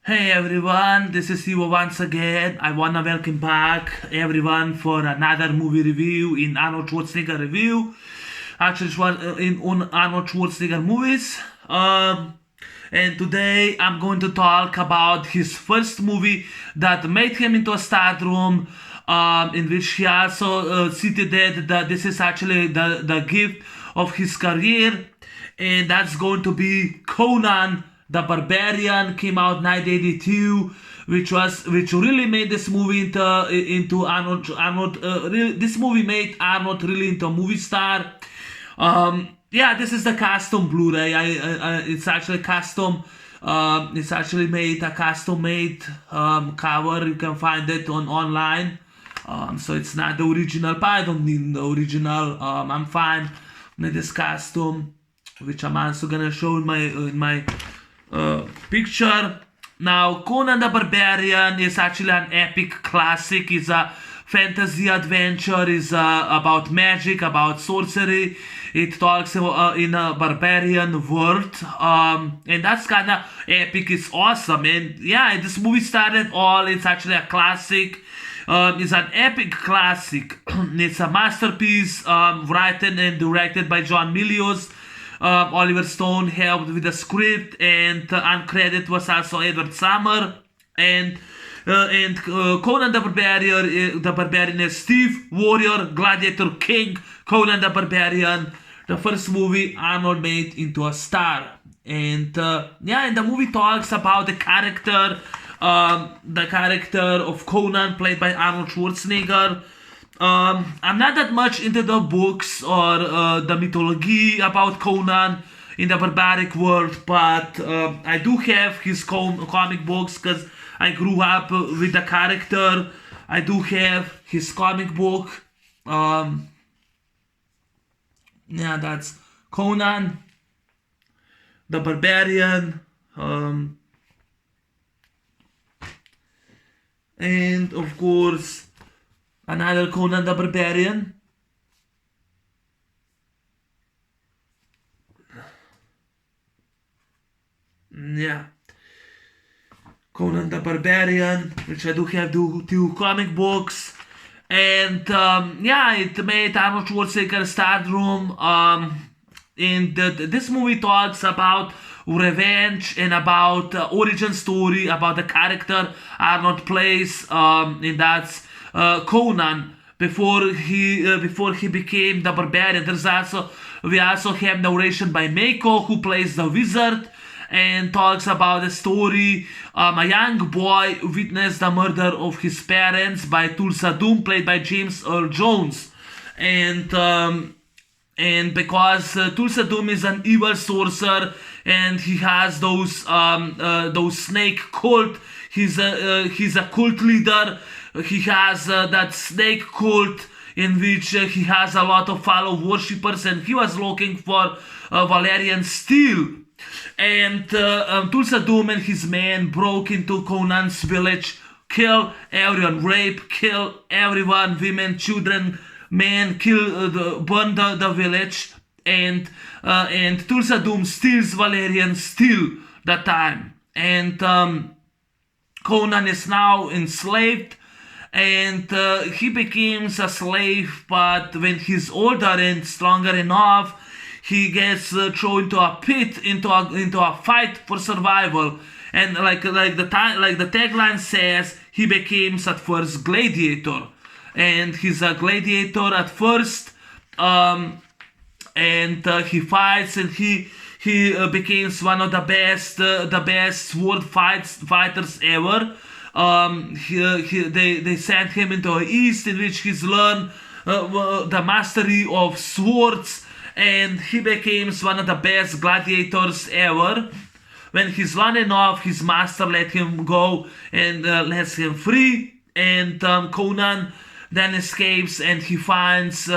Hey everyone, this is Ivo once again. I wanna welcome back everyone for another movie review in Arnold Schwarzenegger review. Actually, it was in on Arnold Schwarzenegger movies. And today I'm going to talk about his first movie that made him into a stardom. In which he also stated that this is actually the gift of his career, and that's going to be Conan the Barbarian. Came out 1982, which really made this movie into Arnold. This movie made Arnold really into a movie star. Yeah, this is the custom Blu-ray. It's actually custom. It's actually made a custom made cover. You can find it online. So it's not the original, but I don't need the original. I'm fine with this custom, which I'm also gonna show in my picture. Now, Conan the Barbarian is actually an epic classic. It's a fantasy adventure. It's about magic, about sorcery. It talks in a barbarian world, and that's kind of epic. It's awesome, and yeah, this movie started all. It's actually a classic. It's an epic classic. It's a masterpiece, written and directed by John Milius. Oliver Stone helped with the script, and uncredited was also Edward Summer. And Conan the Barbarian is Steve Warrior, Gladiator King, Conan the Barbarian, the first movie Arnold made into a star. And yeah, and the movie talks about the character of Conan, played by Arnold Schwarzenegger. I'm not that much into the books or the mythology about Conan in the barbaric world, but I do have his comic books because I grew up with the character. I do have his comic book. Yeah, that's Conan the Barbarian. And of course, another Conan the Barbarian. Yeah. Conan the Barbarian, which I do have two comic books. And yeah, it made Arnold Schwarzenegger stardom. And this movie talks about revenge and about origin story about the character Arnold plays, and that's Conan before he became the Barbarian. We also have narration by Mako, who plays the wizard, and talks about the story. A young boy witnessed the murder of his parents by Tulsa Doom, played by James Earl Jones, and because Tulsa Doom is an evil sorcerer, and he has those snake cult. He's a cult leader. He has that snake cult in which he has a lot of fellow worshippers, and he was looking for Valerian steel. And Tulsa Doom and his men broke into Conan's village, kill everyone, rape, kill everyone, women, children, men, burn the village, and Tulsa Doom steals Valerian steel that time, and Conan is now enslaved, and he becomes a slave. But when he's older and stronger enough, he gets thrown into a pit, into a fight for survival. And like the tagline says, he becomes at first Gladiator, and he's a gladiator at first. And he fights, and he becomes one of the best sword fighters ever. They sent him into the east, in which he's learned the mastery of swords, and he becomes one of the best gladiators ever. When he's learned enough, his master let him go and lets him free, and Conan then escapes, and he finds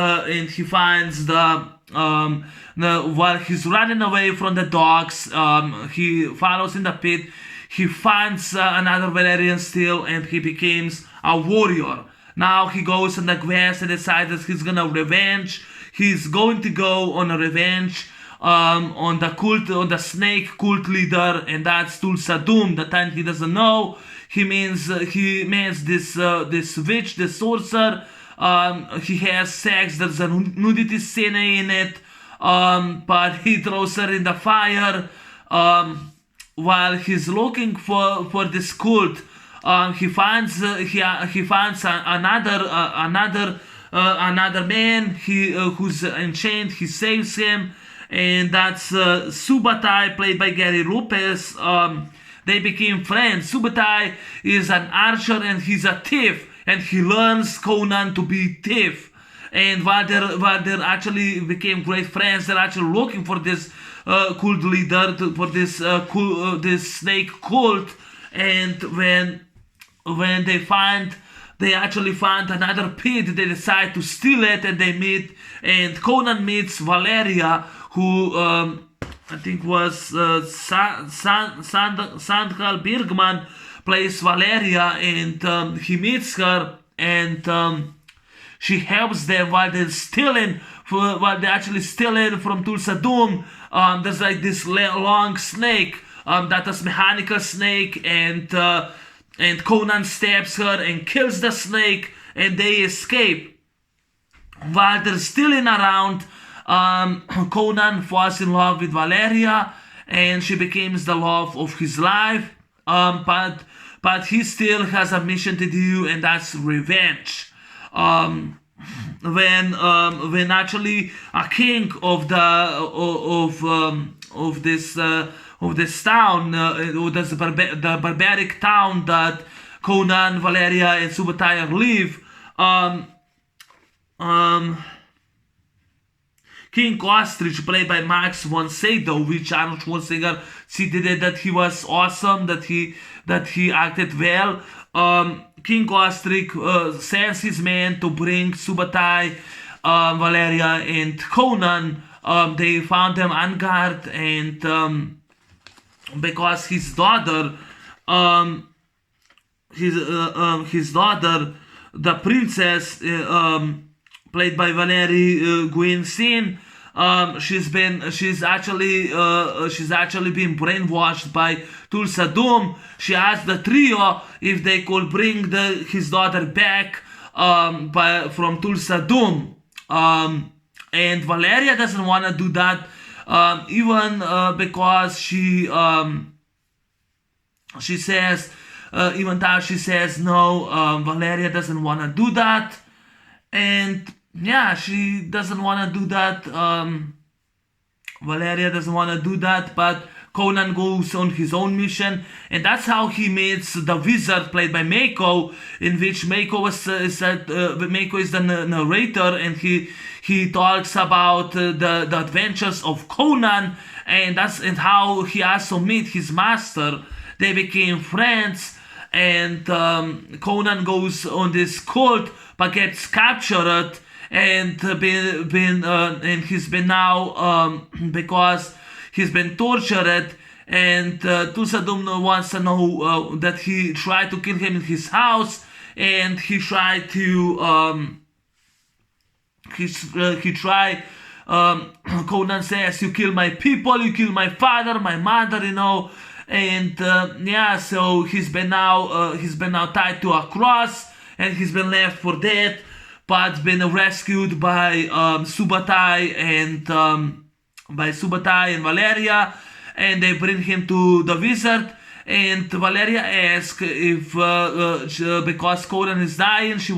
while he's running away from the dogs, he follows in the pit. He finds another Valerian steel, and he becomes a warrior. Now he goes on the quest and decides that he's going to go on a revenge on the snake cult leader, and that's Tulsa Doom. The time he doesn't know, he means this witch, this sorcerer. He has sex. There's a nudity scene in it, but he throws her in the fire. While he's looking for this cult, he finds another man who's enchained. He saves him, and that's Subotai, played by Gary Lopez. They became friends. Subotai is an archer and he's a thief, and he learns Conan to be thief. And while they're actually became great friends, they're actually looking for this cult leader, for this snake cult. And when they actually find another pit, they decide to steal it, and and Conan meets Valeria, who I think was Sandhal Bergman plays Valeria, and he meets her, and she helps them while they're actually stealing from Tulsa Doom. There's like this long snake, that is mechanical snake, and Conan stabs her and kills the snake, and they escape. While they're stealing around, Conan falls in love with Valeria, and she becomes the love of his life. But he still has a mission to do, and that's revenge. When actually a king of this town, the barbaric town that Conan, Valeria, and Subotai live, King Ostrich, played by Max von Sydow, which Arnold Schwarzenegger cited that he was awesome, that he acted well. King Ostrich sends his men to bring Subotai, Valeria, and Conan. They found them on guard, and because his daughter, the princess, played by Valerie Guinsin, she's actually been brainwashed by Tulsa Doom. She asked the trio if they could bring his daughter back from Tulsa Doom, and Valeria doesn't want to do that, even because she says, even though she says no, Valeria doesn't want to do that, and yeah, she doesn't want to do that. Valeria doesn't want to do that, but Conan goes on his own mission, and that's how he meets the wizard, played by Mako, in which Mako is the narrator, and he talks about the adventures of Conan, and how he also meet his master. They became friends, and Conan goes on this cult, but gets captured. And he's been now because he's been tortured, and Tulsa Doom wants to know that he tried to kill him in his house, and he tried to Conan says, "You kill my people, you kill my father, my mother," and yeah, so he's been now tied to a cross, and he's been left for dead, but been rescued by Subotai and Valeria, and they bring him to the wizard. And Valeria asks if because Conan is dying, she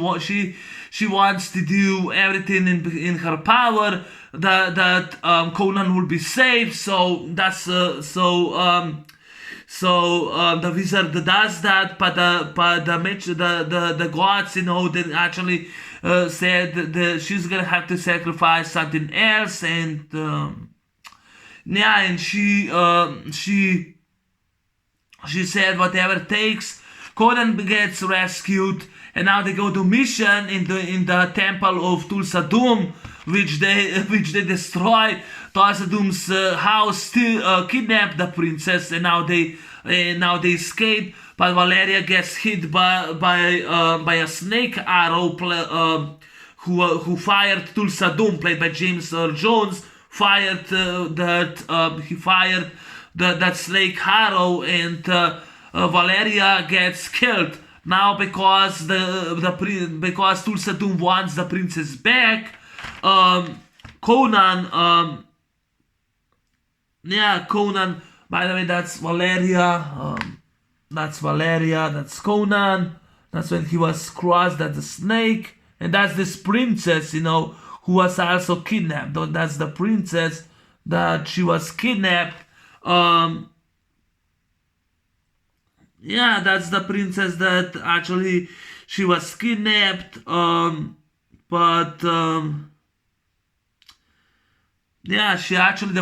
wants to do everything in her power that Conan will be safe. So that's the wizard does that, but the gods, they actually said that she's gonna have to sacrifice something else, and yeah, and she said whatever it takes. Conan gets rescued, and now they go to mission in the temple of Tulsa Doom, which they destroy. Tulsa Doom's house, kidnap the princess, and now they escape. But Valeria gets hit by a snake arrow, who fired Tulsa Doom, played by James Earl Jones, fired that snake arrow, and Valeria gets killed. Now because because Tulsa Doom wants the princess back, Conan, Conan. By the way, that's Valeria. That's Conan. That's when he was crossed at the snake, and that's this princess, who was also kidnapped. That's the princess that she was kidnapped. That's the princess that actually she was kidnapped. The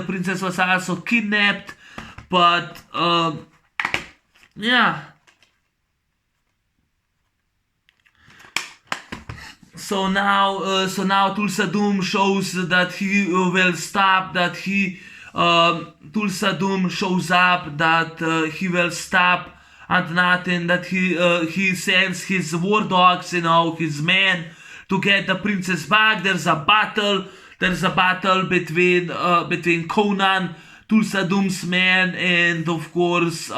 princess was also kidnapped, but So now Tulsa Doom shows that he will stop. Tulsa Doom shows up that he will stop at nothing. That he sends his war dogs, his men, to get the princess back. There's a battle between Conan, Tulsa Doom's man, and of course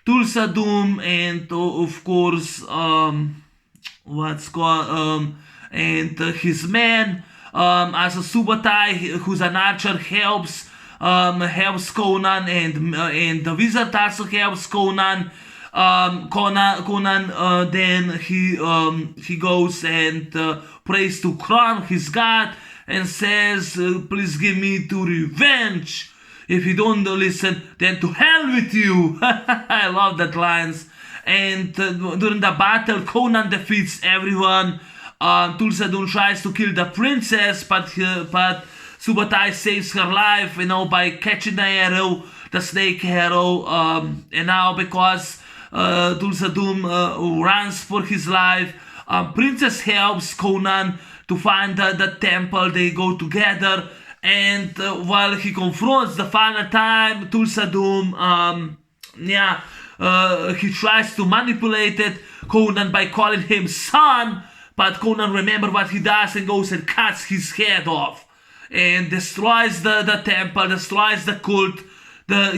Tulsa Doom, and of course and his man, as a Subotai, who's an archer, helps Conan, and the wizard also helps Conan. Then he goes and prays to Kron, his god, and says, please give me to revenge. If you don't listen, then to hell with you. I love that lines. And during the battle, Conan defeats everyone. Tulsa Doom tries to kill the princess, but Subotai saves her life, by catching the snake arrow. And now because Tulsa Doom runs for his life, princess helps Conan to find the temple. They go together. And while he confronts the final time, Tulsa Doom, he tries to manipulate Conan by calling him son, but Conan remembers what he does and goes and cuts his head off and destroys the temple, destroys the cult.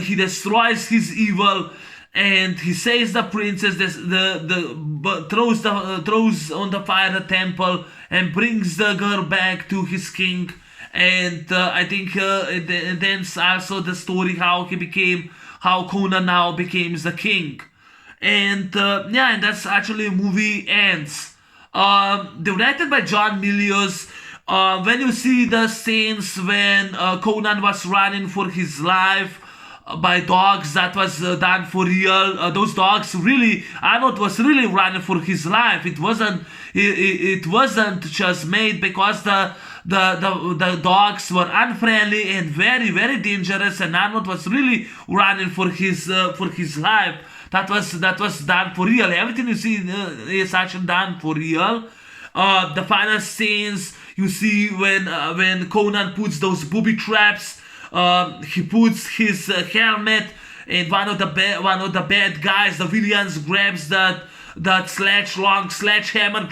He destroys his evil, and he saves the princess. Throws on the fire the temple and brings the girl back to his king. And I think that's also the story how Conan now becomes the king. And and that's actually movie ends. Directed by John Milius. When you see the scenes when Conan was running for his life by dogs, that was done for real. Those dogs really, Arnold was really running for his life. It wasn't just made because the dogs were unfriendly and very, very dangerous, and Arnold was really running for his life. That was done for real. Everything you see is actually done for real. The final scenes you see when Conan puts those booby traps. He puts his helmet, and one of the bad guys, the villains, grabs that long sledgehammer,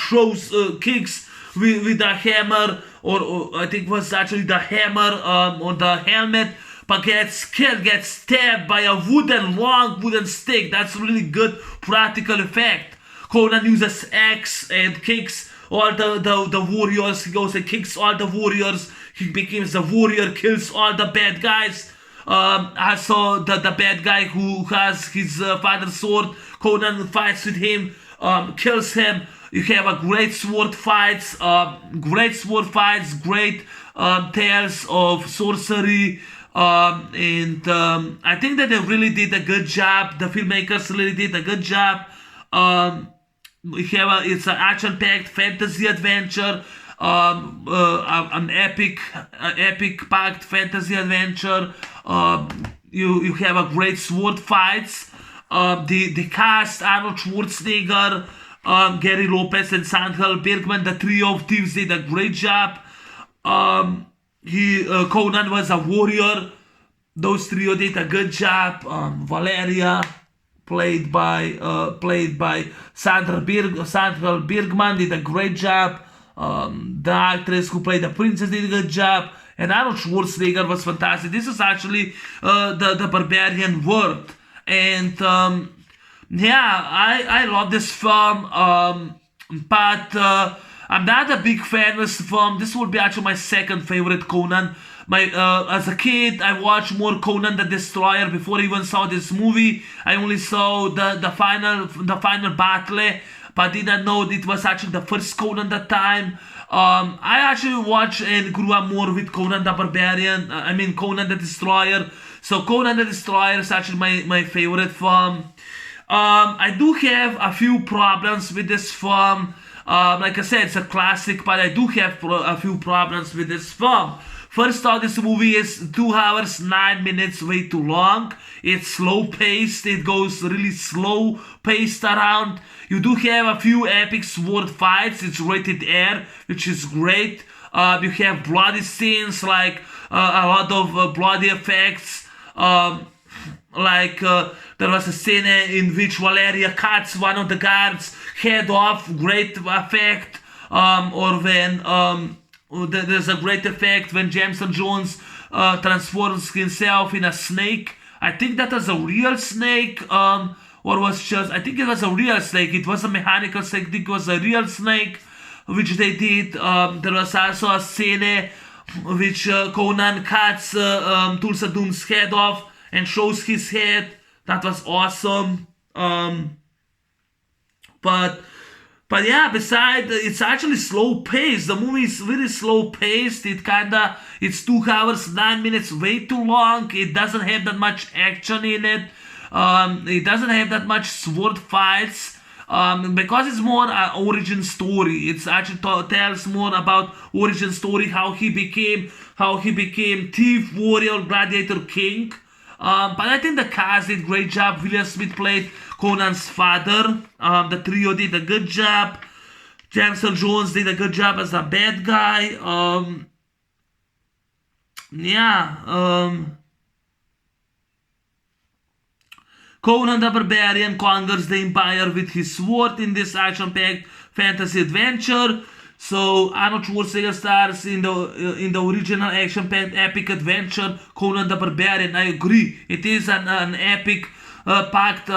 kicks with the hammer, or I think it was actually the hammer on the helmet, but gets killed, gets stabbed by a long wooden stick. That's really good practical effect. Conan uses axe and kicks all the warriors. He goes and kicks all the warriors. He becomes the warrior, kills all the bad guys. Also, the bad guy who has his father's sword, Conan fights with him, kills him. You have a great sword fights, great tales of sorcery. And I think that they really did a good job. The filmmakers really did a good job. It's an action-packed fantasy adventure, an epic-packed fantasy adventure. You have a great sword fights. The cast: Arnold Schwarzenegger, Gary Lopez, and Sandhal Bergman. The trio of thieves did a great job. Conan was a warrior. Those trio did a good job. Valeria, played by Sandhal Bergman, did a great job. The actress who played the princess did a good job, and Arnold Schwarzenegger was fantastic. This is actually the Barbarian world, and yeah, I love this film, but I'm not a big fan of this film. This would be actually my second favorite Conan. As a kid, I watched more Conan the Destroyer before I even saw this movie. I only saw the final battle, but did not know it was actually the first Conan that time. I actually watched and grew up more with Conan the Barbarian. I mean Conan the Destroyer. So Conan the Destroyer is actually my favorite film. I do have a few problems with this film. Like I said, it's a classic, but I do have a few problems with this film. First off, this movie is 2 hours, 9 minutes, way too long. It's slow paced, it goes really slow paced around. You do have a few epic sword fights, it's rated R, which is great. You have bloody scenes, like a lot of bloody effects. There was a scene in which Valeria cuts one of the guards' head off, great effect. Or when there's a great effect when James Earl Jones transforms himself in a snake. I think that was a real snake, or was just, I think it was a real snake. It was a mechanical snake, I think it was a real snake, which they did. There was also a scene which Conan cuts Tulsa Doom's head off and shows his head. That was awesome. But yeah, besides, it's actually slow paced. The movie is very slow paced. It's 2 hours, 9 minutes, way too long. It doesn't have that much action in it. It doesn't have that much sword fights. Because it's more an origin story. It's actually tells more about origin story, how he became thief, warrior, gladiator, king. But I think the cast did a great job. William Smith played Conan's father. The trio did a good job. James Earl Jones did a good job as a bad guy. Conan the Barbarian conquers the Empire with his sword in this action-packed fantasy adventure. So Arnold Schwarzenegger stars in the original action-packed epic adventure Conan the Barbarian. I agree, it is an epic packed.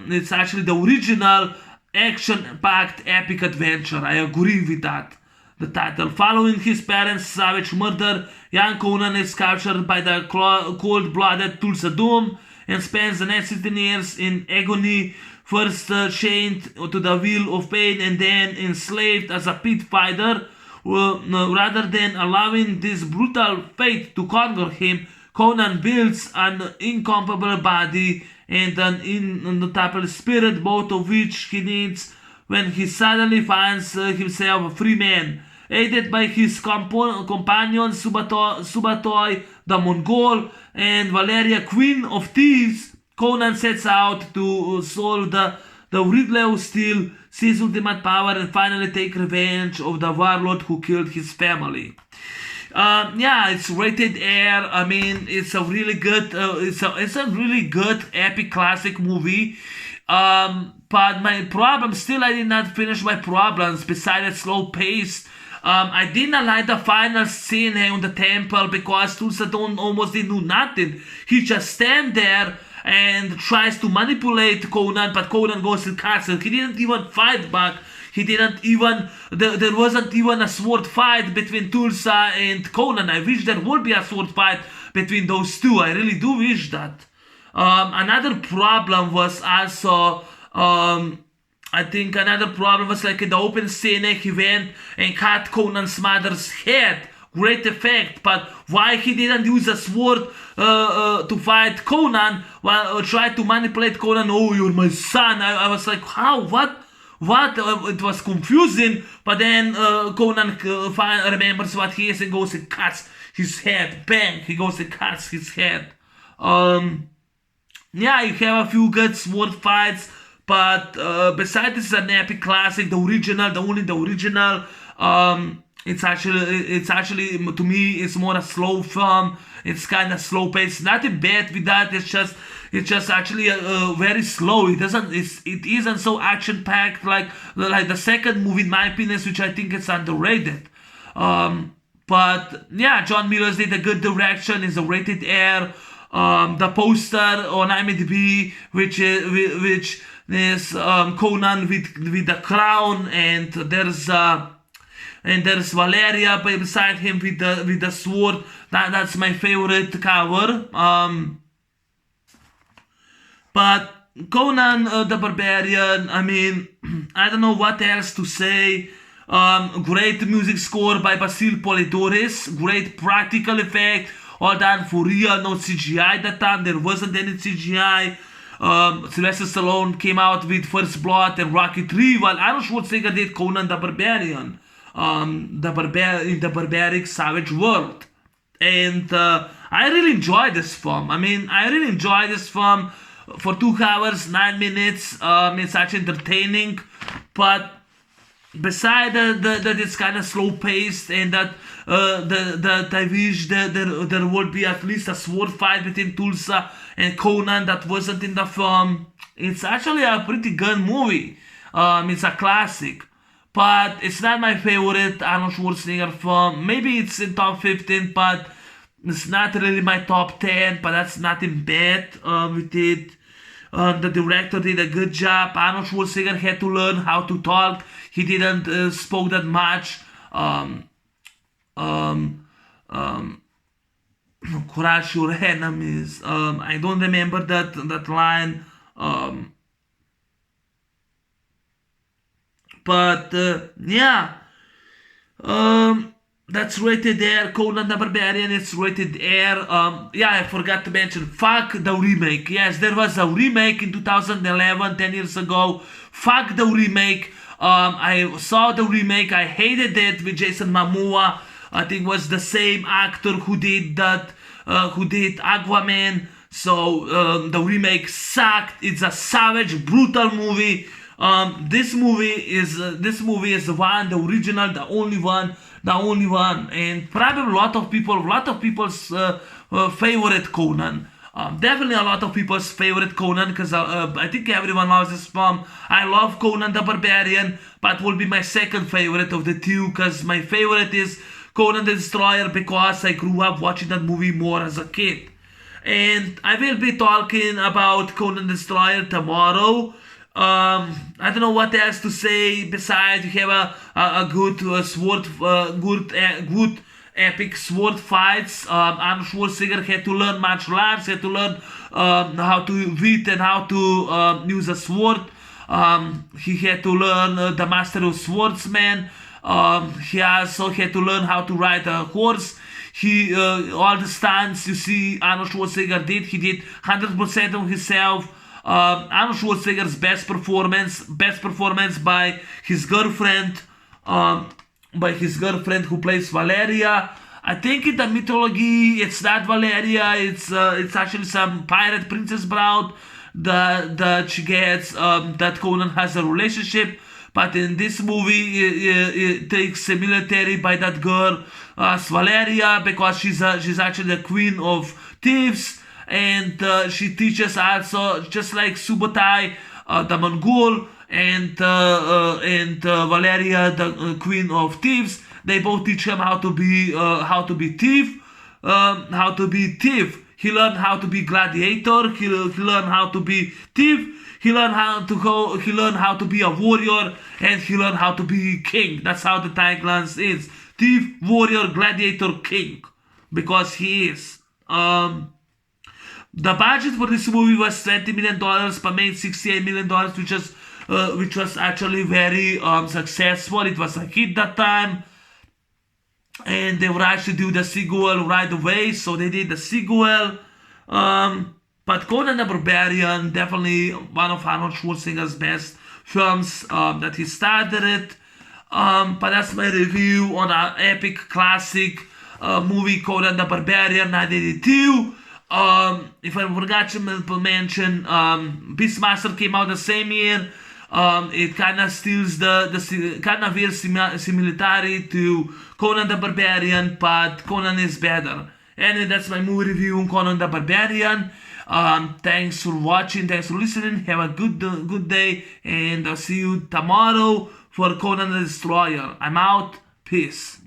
It's actually the original action-packed epic adventure. I agree with that. The title. Following his parents' savage murder, young Conan is captured by the cold-blooded Tulsa Doom and spends the next 15 years in agony. First chained to the wheel of pain and then enslaved as a pit fighter. Rather than allowing this brutal fate to conquer him, Conan builds an incomparable body and an indomitable spirit, both of which he needs when he suddenly finds himself a free man. Aided by his companions Subatoi the Mongol and Valeria, Queen of Thieves, Conan sets out to solve the riddle of steel, seize ultimate power, and finally take revenge of the warlord who killed his family. Yeah, it's rated R. I mean, it's a really good, it's a really good epic classic movie. But my problem, still I did not finish my problems. Besides the slow pace, I did not like the final scene in the temple because Tulsa Doom almost didn't do nothing. He just stand there and tries to manipulate Conan, but Conan goes and cuts him. He didn't even fight back. He didn't even, there wasn't even a sword fight between Tulsa and Conan. I wish there would be a sword fight between those two. I really do wish that. Another problem was also, I think another problem was like in the open scene, he went and cut Conan's mother's head. Great effect, but why he didn't use a sword to fight Conan while try to manipulate Conan? Oh, you're my son. I was like, how? What? It was confusing, but then Conan remembers what he is and goes and cuts his head. Bang! He goes and cuts his head. Yeah, you have a few good sword fights, but besides this is an epic classic, only the original. It's actually to me it's more a slow film, It's kind of slow paced. Nothing bad with that. It's just actually very slow. It isn't so action packed like the second movie, in my opinion, which I think it's underrated. But yeah, John Miller's did a good direction. It's a rated R. The poster on IMDb, which is Conan with the crown, and there's Valeria beside him with the sword. That's my favorite cover. But Conan the Barbarian, I mean, I don't know what else to say. Great music score by Basil Polidoris. Great practical effect, all done for real, no CGI at that time. There wasn't any CGI. Sylvester Stallone came out with First Blood and Rocky 3, while Arnold Schwarzenegger did Conan the Barbarian, in the barbaric savage world. And I really enjoyed this film. I mean, I really enjoyed this film for 2 hours, 9 minutes. It's actually entertaining, but beside that it's kind of slow paced, and that I wish that there would be at least a sword fight between Tulsa and Conan that wasn't in the film. It's actually a pretty good movie. It's a classic, but it's not my favorite Arnold Schwarzenegger film. Maybe it's in top 15, but it's not really my top 10. But that's nothing bad with it. The director did a good job. Arnold Schwarzenegger had to learn how to talk. He didn't spoke that much. Crush your enemies. I don't remember that line. But yeah. That's rated R. Conan the Barbarian, it's rated R. Yeah, I forgot to mention, fuck the remake. Yes, there was a remake in 2011, 10 years ago. Fuck the remake. I saw the remake, I hated it, with Jason Momoa. I think it was the same actor who did that, who did Aquaman. So the remake sucked. It's a savage, brutal movie. This movie is the one, the original, the only one, and probably a lot of people's favorite Conan. Definitely a lot of people's favorite Conan, because I think everyone loves this film. I love Conan the Barbarian, but will be my second favorite of the two, because my favorite is Conan the Destroyer, because I grew up watching that movie more as a kid. And I will be talking about Conan the Destroyer tomorrow. I don't know what else to say besides you have a good sword, good epic sword fights. Arnold Schwarzenegger had to learn martial arts, had to learn how to beat and how to use a sword. He had to learn the master of swordsman. He also had to learn how to ride a horse. All the stunts you see Arnold Schwarzenegger did, he did 100% of himself. Arnold Schwarzenegger's best performance by his girlfriend, who plays Valeria. I think in the mythology it's not Valeria, it's actually some pirate princess broad that she gets, that Conan has a relationship. But in this movie, it takes military by that girl, Valeria, because she's actually the queen of thieves. And she teaches also, just like Subotai, the Mongol, and Valeria, the queen of thieves. They both teach him how to be thief. He learned how to be gladiator. He learned how to be thief. He learned how to be a warrior, and he learned how to be king. That's how the tagline is: thief, warrior, gladiator, king, because he is. The budget for this movie was $20 million, but made $68 million, which was actually very successful. It was a hit that time, and they would actually do the sequel right away, so they did the sequel. But Conan the Barbarian, definitely one of Arnold Schwarzenegger's best films that he started it. But that's my review on an epic classic movie, Conan the Barbarian, 1982. If I forgot to mention, Beastmaster came out the same year. It kind of steals the kind of weird similarity to Conan the Barbarian, but Conan is better. Anyway, that's my movie review on Conan the Barbarian. Thanks for watching, thanks for listening. Have a good day, and I'll see you tomorrow for Conan the Destroyer. I'm out. Peace.